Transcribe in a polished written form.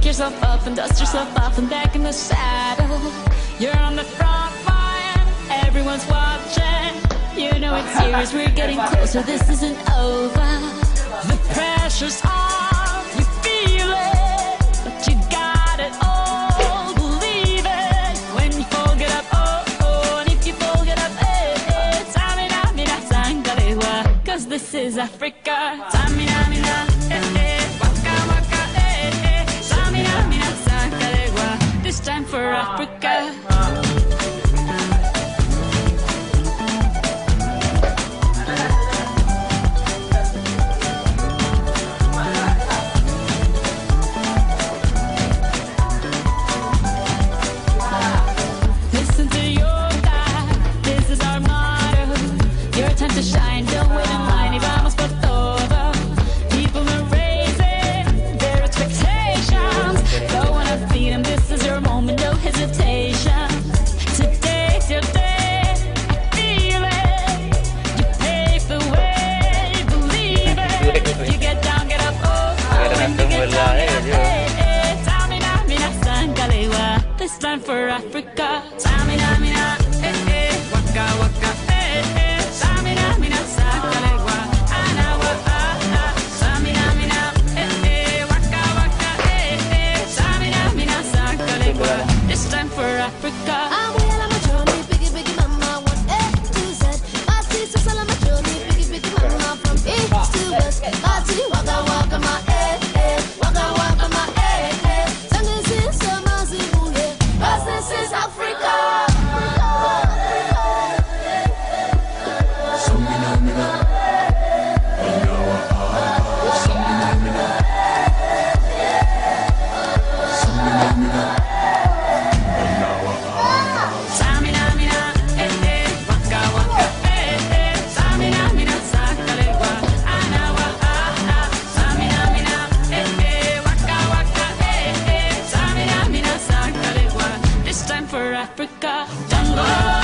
Pick yourself up and dust yourself off and back in the saddle. You're on the front line, everyone's watching. You know it's serious, we're getting closer, this isn't over. The pressure's on, you feel it, but you got it all, believe it. When you fall, get up, oh, oh, and if you fall, get up, eh, eh. Tamina, mina, sangalewa, cause this is Africa. Tamina, mina, eh, eh, waka, waka, eh, eh. Tamina, mina, sangalewa, this time for Africa. Time to shine, don't wait in line, y vamos por todo. People are raising their expectations. Go on and feed them, this is your moment, no hesitation. Today's your day, I feel it. You pave the way, believe it. You get down, get up, oh, oh, and you get down, get up, eh, eh. Tamina, mina, sangalewa, this time for Africa. Tamina, mina, eh, eh, waka, waka, eh, eh. Tamina, mina, sangalewa, anawa, ah, ah. Tamina, mina, eh, eh, waka, waka, eh, eh. Tamina, mina, sangalewa, this time for Africa. I'm well on my journey, biggie, biggie mama, 1 A to Z. My sister's all on my journey, biggie, biggie mama, from east to west. My city, waka, waka, my eh, eh, waka, waka, my eh, eh. Sangin' since summer, Zimbabwe, 'cause this is Africa. Tamina, mina, eh, eh, waka, waka, eh, eh. Tamina, mina, sangalewa, anawa, ah, ah. Tamina, mina, eh, eh, waka, waka, eh, eh. Tamina, mina, sangalewa, this time for Africa. Jungle.